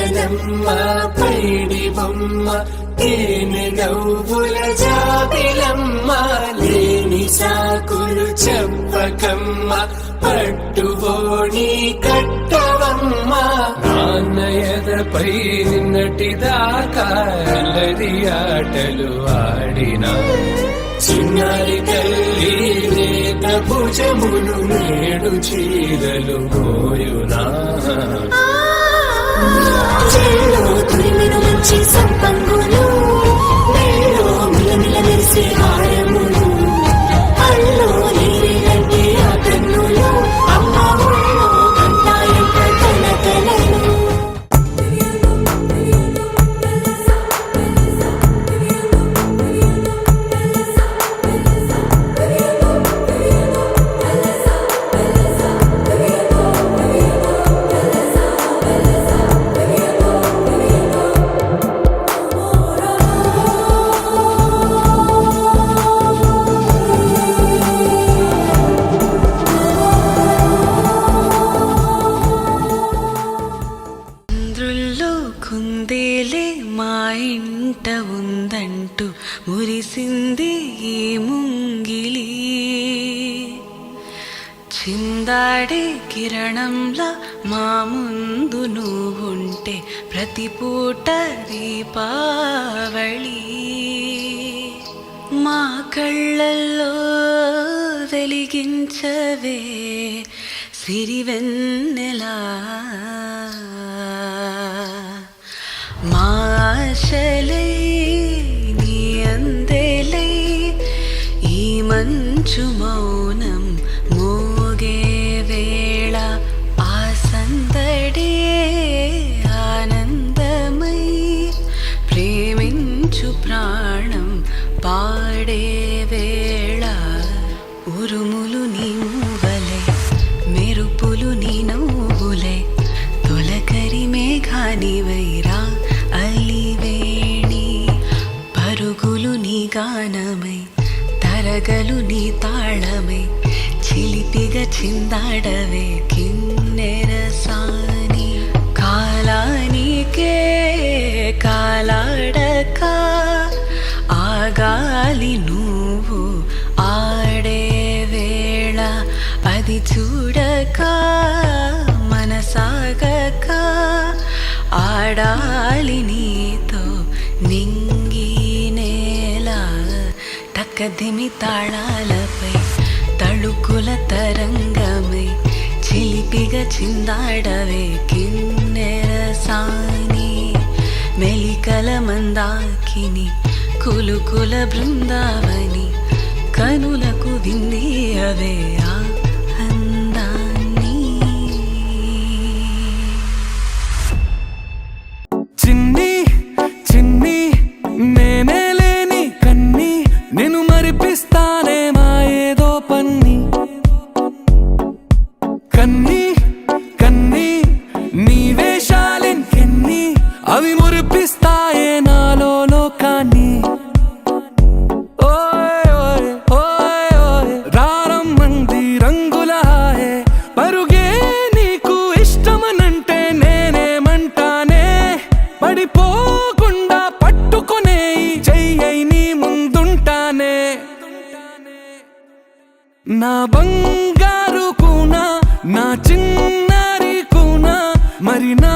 తేనెలమ్మ పైడి బొమ్మ తేనె నవ్వుల జాబిలమ్మ లేని సాకులు చెప్పకమ్మ పట్టుబోని కట్టవమ్మ నాన్నయదపై నిన్నటిదాకా అల్లరి ఆటలు ఆడినా చిన్నారి తల్లి లేత భుజములు నేడు చీరలు మోయునా మంచి సంపంగులు మేలో మిలమిల మెరిసే హారములు అల్లో నీరంటే ఆ కన్నులు అమ్మ ఊళ్ళో అంటాయంట కలకలను కుందేలే మా ఇంట ఉందంటూ మురిసింది ఈ ముంగిలి చిందాడే కిరణంలా మా ముందు నువ్వుంటే ప్రతి పూట దీపావళి మా కళ్ళల్లో వెలిగించవే సిరివెన్నెలా మాశలై నీ అందెలై ఈ మంచు మౌనం మోగే వేళ ఆ సందడే ఆనందమై ప్రేమించు ప్రాణం పాడే వేళ ఉరుములు నీ మూవలే మెరుపులు నీ నవ్వులే తొలకరి మేఘానివైరా అలివేణి పరుగులు నీ గానమై తరగలు నీ తాళమై చిలిపిగా చిందాడవే కిన్నెరసాని కాలానికే కాలాడక ఆగాలి నువ్వు ఆడే వేళ అది చూడక మనసాగక ఆడాలి నీతో నింగి నేల తక్కదిమి తాళాలపై తళుకుల తరంగమై చిలిపిగా చిందాడవే కిన్నెరసాని మెలికల మందాకిని కులుకుల బృందావని కనులకు విందియవే ఆ అందాన్ని చిన్ని చిన్ని నేనే లేని కన్ని నేను మరిపిస్తానే మా ఏదో పన్ని కన్ని కన్ని నీ వేషాలెన్కెన్ని అవి మురిపిస్తాయే నాలో లోకాన్ని ఓయ్ ఓయ్ ఓయ్ ఓయ్ రారమ్మంది రంగుల హాయే పరుగే నీకు ఇష్టమనంటే నేనేమంటానే పడిపోకుండా పట్టుకునే చెయ్యై నీ ముందుంటానే నా బంగారు కూనా నా చిన్నారి కూనా మరి నా